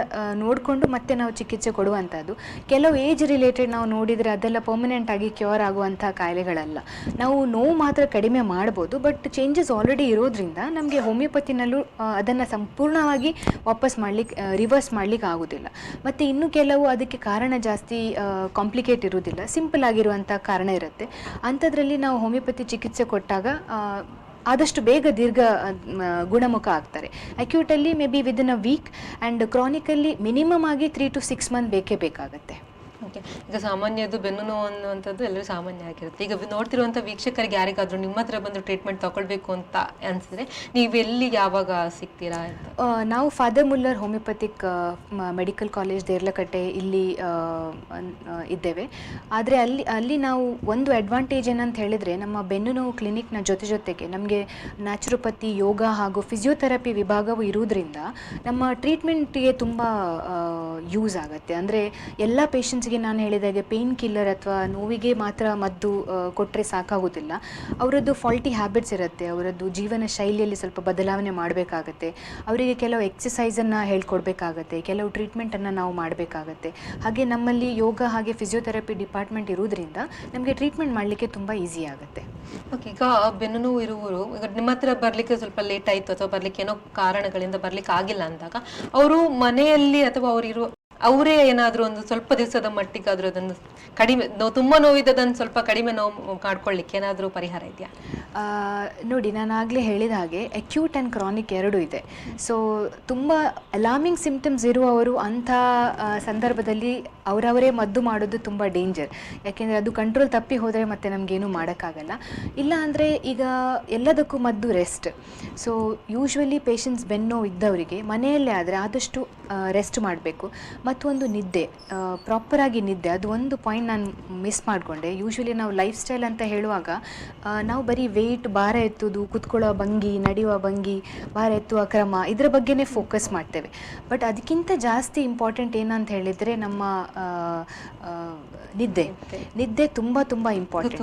[SPEAKER 2] ನೋಡಿಕೊಂಡು ಮತ್ತೆ ನಾವು ಚಿಕಿತ್ಸೆ ಕೊಡುವಂಥದ್ದು. ಕೆಲವು ಏಜ್ ರಿಲೇಟೆಡ್ ನಾವು ನೋಡಿದರೆ ಅದೆಲ್ಲ ಪರ್ಮನೆಂಟ್ ಆಗಿ ಕ್ಯೂರ್ ಆಗುವಂಥ ಕಾಯಿಲೆಗಳಲ್ಲ. ನಾವು ನೋವು ಮಾತ್ರ ಕಡಿಮೆ ಮಾಡ್ಬೋದು, ಬಟ್ ಚೇಂಜಸ್ ಆಲ್ರೆಡಿ ಇರೋದ್ರಿಂದ ನಮಗೆ ಹೋಮಿಯೋಪತಿನಲ್ಲೂ ಅದನ್ನು ಸಂಪೂರ್ಣವಾಗಿ ವಾಪಸ್ ರಿವರ್ಸ್ ಮಾಡಲಿಕ್ಕೆ ಆಗೋದಿಲ್ಲ. ಮತ್ತು ಇನ್ನು ಕೆಲವು ಅದಕ್ಕೆ ಕಾರಣ ಜಾಸ್ತಿ ಕಾಂಪ್ಲಿಕೇಟ್ ಇರೋದಿಲ್ಲ, ಸಿಂಪಲ್ ಆಗಿರುವಂಥ ಕಾರಣ ಇರುತ್ತೆ. ಅಂಥದ್ರಲ್ಲಿ ನಾವು ಹೋಮಿಯೋಪತಿ ಚಿಕಿತ್ಸೆ ಕೊಟ್ಟಾಗ ಆದಷ್ಟು ಬೇಗ ಗುಣಮುಖ ಆಗ್ತಾರೆ. Acutely may be within a week, and chronically minimum ಆಗಿ 3 to 6 ಮಂತ್ ಬೇಕೇ ಬೇಕಾಗುತ್ತೆ.
[SPEAKER 1] ಓಕೆ, ಈಗ ಸಾಮಾನ್ಯದು ಬೆನ್ನು ನೋವು ಅನ್ನುವಂಥದ್ದು ಎಲ್ಲರೂ ಸಾಮಾನ್ಯ ಆಗಿರುತ್ತೆ. ಈಗ ನೋಡ್ತಿರುವಂಥ ವೀಕ್ಷಕರಿಗೆ ಯಾರಿಗಾದರೂ ನಿಮ್ಮ ಹತ್ರ ಬಂದು ಟ್ರೀಟ್ಮೆಂಟ್ ತಗೊಳ್ಬೇಕು ಅಂತ ಅನಿಸಿದ್ರೆ ನೀವು ಎಲ್ಲಿಗೆ ಯಾವಾಗ ಸಿಗ್ತೀರಾ ಅಂತ?
[SPEAKER 2] ನಾವು father Muller homeopathic medical college Deralakatte ಇಲ್ಲಿ ಇದ್ದೇವೆ. ಆದರೆ ಅಲ್ಲಿ ನಾವು ಒಂದು ಅಡ್ವಾಂಟೇಜ್ ಏನಂತ ಹೇಳಿದರೆ, ನಮ್ಮ ಬೆನ್ನು ನೋವು ಕ್ಲಿನಿಕ್ನ ಜೊತೆಗೆ ನಮಗೆ ನ್ಯಾಚುರೋಪತಿ, ಯೋಗ ಹಾಗೂ ಫಿಸಿಯೋಥೆರಪಿ ವಿಭಾಗವು ಇರುವುದರಿಂದ ನಮ್ಮ ಟ್ರೀಟ್ಮೆಂಟ್ಗೆ ತುಂಬ ಯೂಸ್ ಆಗುತ್ತೆ. ಅಂದರೆ ಎಲ್ಲ ಪೇಷಂಟ್ಸ್ಗೆ ನಾನು ಹೇಳಿದಾಗೆ ಪೇನ್ ಕಿಲ್ಲರ್ ಅಥವಾ ನೋವಿಗೆ ಮಾತ್ರ ಮದ್ದು ಕೊಟ್ಟರೆ ಸಾಕಾಗೋದಿಲ್ಲ. ಅವರದ್ದು ಫಾಲ್ಟಿ ಹ್ಯಾಬಿಟ್ಸ್ ಇರುತ್ತೆ, ಅವರದ್ದು ಜೀವನ ಶೈಲಿಯಲ್ಲಿ ಸ್ವಲ್ಪ ಬದಲಾವಣೆ ಮಾಡಬೇಕಾಗತ್ತೆ. ಅವರಿಗೆ ಕೆಲವು ಎಕ್ಸಸೈಸನ್ನು ಹೇಳ್ಕೊಡ್ಬೇಕಾಗತ್ತೆ, ಕೆಲವು ಟ್ರೀಟ್ಮೆಂಟನ್ನು ನಾವು ಮಾಡಬೇಕಾಗತ್ತೆ. ಹಾಗೆ ನಮ್ಮಲ್ಲಿ ಯೋಗ ಹಾಗೆ ಫಿಸಿಯೋಥೆರಪಿ ಡಿಪಾರ್ಟ್ಮೆಂಟ್ ಇರೋದ್ರಿಂದ ನಮಗೆ ಟ್ರೀಟ್ಮೆಂಟ್ ಮಾಡಲಿಕ್ಕೆ ತುಂಬ ಈಸಿ ಆಗುತ್ತೆ.
[SPEAKER 1] ಓಕೆ, ಈಗ ಬೆನ್ನು ನೋವು ಇರುವವರು ಈಗ ನಿಮ್ಮ ಹತ್ರ ಬರಲಿಕ್ಕೆ ಸ್ವಲ್ಪ ಲೇಟ್ ಆಯಿತು ಅಥವಾ ಬರಲಿಕ್ಕೆ ಏನೋ ಕಾರಣಗಳಿಂದ ಬರಲಿಕ್ಕೆ ಆಗಿಲ್ಲ ಅಂದಾಗ ಅವರು ಮನೆಯಲ್ಲಿ ಅಥವಾ ಅವರೇ ಏನಾದರೂ ಒಂದು ಸ್ವಲ್ಪ ದಿವಸದ ಮಟ್ಟಿಗಾದರೂ ಅದನ್ನು ಕಡಿಮೆ ತುಂಬ ನೋವಿದ್ದದನ್ನು ಸ್ವಲ್ಪ ಕಡಿಮೆ ನೋವು ಮಾಡ್ಕೊಳ್ಳಿಕ್ಕೆ ಏನಾದರೂ ಪರಿಹಾರ ಇದೆಯಾ?
[SPEAKER 2] ನೋಡಿ, ನಾನು ಆಗಲೇ ಹೇಳಿದ ಹಾಗೆ ಅಕ್ಯೂಟ್ ಆ್ಯಂಡ್ ಕ್ರಾನಿಕ್ ಎರಡೂ ಇದೆ. ಸೊ ತುಂಬ ಅಲಾರ್ಮಿಂಗ್ ಸಿಂಪ್ಟಮ್ಸ್ ಇರುವವರು ಅಂಥ ಸಂದರ್ಭದಲ್ಲಿ ಅವರವರೇ ಮದ್ದು ಮಾಡೋದು ತುಂಬ ಡೇಂಜರ್. ಯಾಕೆಂದರೆ ಅದು ಕಂಟ್ರೋಲ್ ತಪ್ಪಿ ಹೋದರೆ ಮತ್ತೆ ನಮಗೇನು ಮಾಡೋಕ್ಕಾಗಲ್ಲ. ಇಲ್ಲ ಅಂದರೆ ಈಗ ಎಲ್ಲದಕ್ಕೂ ಮದ್ದು ರೆಸ್ಟ್. ಸೊ ಯೂಶ್ವಲಿ ಪೇಷಂಟ್ಸ್ ಬೆನ್ನು ಇದ್ದವರಿಗೆ ಮನೆಯಲ್ಲೇ ಆದರೆ ಆದಷ್ಟು ರೆಸ್ಟ್ ಮಾಡಬೇಕು. ಮತ್ತು ಒಂದು ನಿದ್ದೆ, ಪ್ರಾಪರಾಗಿ ನಿದ್ದೆ, ಅದು ಒಂದು ಪಾಯಿಂಟ್ ನಾನು ಮಿಸ್ ಮಾಡಿಕೊಂಡೆ. ಯೂಶ್ವಲಿ ನಾವು ಲೈಫ್ ಸ್ಟೈಲ್ ಅಂತ ಹೇಳುವಾಗ ನಾವು ಬರೀ ವೆಯ್ಟ್, ಭಾರ ಎತ್ತುವುದು, ಕುತ್ಕೊಳ್ಳೋ ಭಂಗಿ, ನಡೆಯುವ ಭಂಗಿ, ಭಾರ ಎತ್ತುವ ಕ್ರಮ, ಇದರ ಬಗ್ಗೆನೇ ಫೋಕಸ್ ಮಾಡ್ತೇವೆ. ಬಟ್ ಅದಕ್ಕಿಂತ ಜಾಸ್ತಿ ಇಂಪಾರ್ಟೆಂಟ್ ಏನಂತ ಹೇಳಿದರೆ ನಮ್ಮ ನಿದ್ದೆ ತುಂಬ ತುಂಬ ಇಂಪಾರ್ಟೆಂಟ್.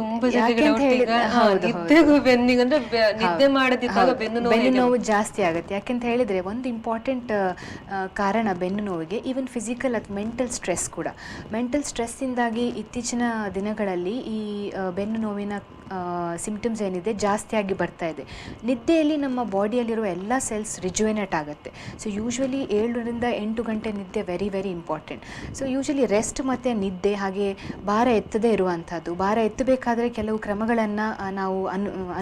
[SPEAKER 2] ಬೆನ್ನು ನೋವು ಜಾಸ್ತಿ ಆಗುತ್ತೆ. ಯಾಕೆಂತ ಹೇಳಿದರೆ ಒಂದು ಇಂಪಾರ್ಟೆಂಟ್ ಕಾರಣ ಬೆನ್ನು ನೋವಿಗೆ ಈವನ್ ಫಿಸಿಕಲ್ ಅಥವಾ ಮೆಂಟಲ್ ಸ್ಟ್ರೆಸ್ ಕೂಡ. ಮೆಂಟಲ್ ಸ್ಟ್ರೆಸ್ಸಿಂದಾಗಿ ಇತ್ತೀಚಿನ ದಿನಗಳಲ್ಲಿ ಈ ಬೆನ್ನು ನೋವಿನ ಸಿಂಪ್ಟಮ್ಸ್ ಏನಿದೆ ಜಾಸ್ತಿಯಾಗಿ ಬರ್ತಾ ಇದೆ. ನಿದ್ದೆಯಲ್ಲಿ ನಮ್ಮ ಬಾಡಿಯಲ್ಲಿರುವ ಎಲ್ಲ ಸೆಲ್ಸ್ ರಿಜುವೆನೇಟ್ ಆಗುತ್ತೆ. ಸೊ ಯೂಶ್ವಲಿ 7ರಿಂದ 8 ಗಂಟೆ ನಿದ್ದೆ very very important. So usually rest ಮತ್ತು ನಿದ್ದೆ, ಹಾಗೆ ಭಾರ ಎತ್ತದೇ ಇರುವಂಥದ್ದು. ಭಾರ ಎತ್ತಬೇಕಾದರೆ ಕೆಲವು ಕ್ರಮಗಳನ್ನು ನಾವು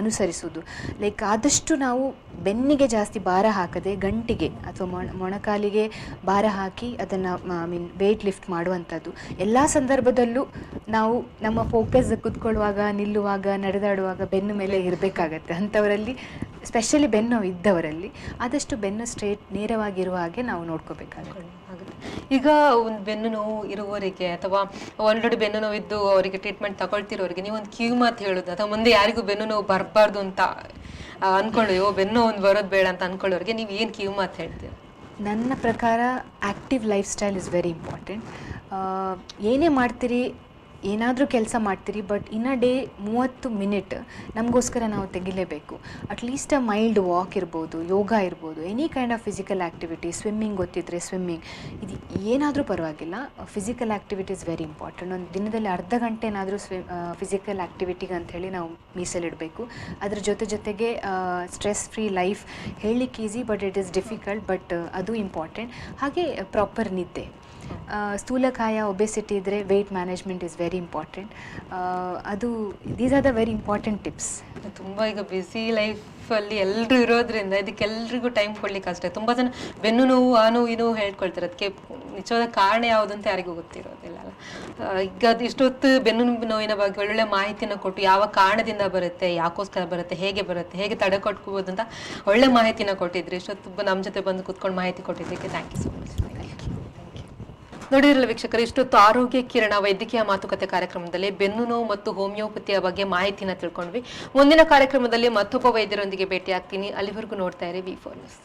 [SPEAKER 2] ಅನುಸರಿಸೋದು. ಲೈಕ್ ಆದಷ್ಟು ನಾವು ಬೆನ್ನಿಗೆ ಜಾಸ್ತಿ ಭಾರ ಹಾಕದೆ ಗಂಟಿಗೆ ಅಥವಾ ಮೊಣಕಾಲಿಗೆ ಭಾರ ಹಾಕಿ ಅದನ್ನು ವೇಟ್ ಲಿಫ್ಟ್ ಮಾಡುವಂಥದ್ದು. ಎಲ್ಲ ಸಂದರ್ಭದಲ್ಲೂ ನಾವು ನಮ್ಮ ಫೋಕಸ್ ಕೂತ್ಕೊಳ್ಳುವಾಗ, ನಿಲ್ಲುವಾಗ, ನಡೆದಾಡುವಾಗ ಬೆನ್ನು ಮೇಲೆ ಇರಬೇಕಾಗತ್ತೆ. ಅಂಥವರಲ್ಲಿ ಸ್ಪೆಷಲಿ ಬೆನ್ನು ಇದ್ದವರಲ್ಲಿ ಆದಷ್ಟು ಬೆನ್ನು ಸ್ಟ್ರೇಟ್ ನೇರವಾಗಿರುವ ಹಾಗೆ ನಾವು ನೋಡ್ಕೋಬೇಕಾಗುತ್ತೆ.
[SPEAKER 1] ಈಗ ಒಂದು ಬೆನ್ನು ನೋವು ಇರುವವರಿಗೆ ಅಥವಾ ಆಲ್ರೆಡಿ ಬೆನ್ನು ನೋವಿದ್ದು ಅವರಿಗೆ ಟ್ರೀಟ್ಮೆಂಟ್ ತಗೊಳ್ತಿರೋರಿಗೆ ನೀವೊಂದು ಕಿವಿ ಮಾತು ಹೇಳೋದು, ಅಥವಾ ಮುಂದೆ ಯಾರಿಗೂ ಬೆನ್ನು ನೋವು ಬರಬಾರ್ದು ಅಂತ ಅನ್ಕೊಳ್ಳಿ, ಬೆನ್ನು ಒಂದು ಬರೋದು ಬೇಡ ಅಂತ ಅನ್ಕೊಳ್ಳೋರಿಗೆ ನೀವು ಏನು ಕಿವಿ ಮಾತು ಹೇಳ್ತೀರ?
[SPEAKER 2] ನನ್ನ ಪ್ರಕಾರ active life style is very important. ಏನೇ ಮಾಡ್ತೀರಿ, ಏನಾದರೂ ಕೆಲಸ ಮಾಡ್ತೀರಿ, but in a day 30 minute ನಮಗೋಸ್ಕರ ನಾವು ತೆಗಿಲೇಬೇಕು. ಅಟ್ಲೀಸ್ಟ್ ಅ ಮೈಲ್ಡ್ ವಾಕ್ ಇರ್ಬೋದು, ಯೋಗ ಇರ್ಬೋದು, any kind of physical activity, swimming ಗೊತ್ತಿದ್ದರೆ ಸ್ವಿಮ್ಮಿಂಗ್, ಇದು ಏನಾದರೂ ಪರವಾಗಿಲ್ಲ. Physical activity is very important. ಒಂದು ದಿನದಲ್ಲಿ ಅರ್ಧ ಗಂಟೆನಾದರೂ ಫಿಸಿಕಲ್ ಆ್ಯಕ್ಟಿವಿಟಿಗೆ ಅಂಥೇಳಿ ನಾವು ಮೀಸಲಿಡಬೇಕು. ಅದ್ರ ಜೊತೆಗೆ ಸ್ಟ್ರೆಸ್ ಫ್ರೀ ಲೈಫ್ ಹೇಳಲಿಕ್ಕೆ easy, but it is difficult, but ಅದು ಇಂಪಾರ್ಟೆಂಟ್. ಹಾಗೆ ಪ್ರಾಪರ್ ನಿದ್ದೆ. ಸ್ಥೂಲಕಾಯ, ಒಬೆಸಿಟಿ ಇದ್ದರೆ weight management is very important. These are the very important tips.
[SPEAKER 1] ತುಂಬ ಈಗ ಬ್ಯುಸಿ ಲೈಫಲ್ಲಿ ಎಲ್ಲರೂ ಇರೋದ್ರಿಂದ ಇದಕ್ಕೆಲ್ರಿಗೂ ಟೈಮ್ ಕೊಡ್ಲಿಕ್ಕೆ ಅಷ್ಟೇ. ತುಂಬ ಜನ ಬೆನ್ನು ನೋವು, ಆ ನೋವು, ಈ ನೋವು ಹೇಳ್ಕೊಳ್ತಾರೆ. ಅದಕ್ಕೆ ನಿಜವಾದ ಕಾರಣ ಯಾವುದು ಅಂತ ಯಾರಿಗೂ ಗೊತ್ತಿರೋದಿಲ್ಲ ಅಲ್ಲ. ಈಗ ಅದು ಇಷ್ಟೊತ್ತು ಬೆನ್ನು ನೋವಿನ ಬಗ್ಗೆ ಒಳ್ಳೊಳ್ಳೆ ಮಾಹಿತಿಯನ್ನು ಕೊಟ್ಟು, ಯಾವ ಕಾರಣದಿಂದ ಬರುತ್ತೆ, ಯಾಕೋಸ್ಕರ ಬರುತ್ತೆ, ಹೇಗೆ ತಡೆಗಟ್ಕೋಬೋದು ಅಂತ ಒಳ್ಳೆ ಮಾಹಿತಿನ ಕೊಟ್ಟಿದ್ರಿ. ಇಷ್ಟೊತ್ತು ನಮ್ಮ ಜೊತೆ ಬಂದು ಕೂತ್ಕೊಂಡು ಮಾಹಿತಿ ಕೊಟ್ಟಿದ್ದಕ್ಕೆ ಥ್ಯಾಂಕ್ ಯು ಸೊ ಮಚ್. ನೋಡಿದ್ರಲ್ಲ ವೀಕ್ಷಕರು, ಇಷ್ಟೊತ್ತು ಆರೋಗ್ಯ ಕಿರಣ ವೈದ್ಯಕೀಯ ಮಾತುಕತೆ ಕಾರ್ಯಕ್ರಮದಲ್ಲಿ ಬೆನ್ನು ನೋವು ಮತ್ತು ಹೋಮಿಯೋಪತಿಯ ಬಗ್ಗೆ ಮಾಹಿತಿನ ತಿಳ್ಕೊಂಡ್ವಿ. ಮುಂದಿನ ಕಾರ್ಯಕ್ರಮದಲ್ಲಿ ಮತ್ತೊಬ್ಬ ವೈದ್ಯರೊಂದಿಗೆ ಭೇಟಿ ಆಗ್ತೀನಿ. ಅಲ್ಲಿವರೆಗೂ ನೋಡ್ತಾ ಇರಿ V4 News.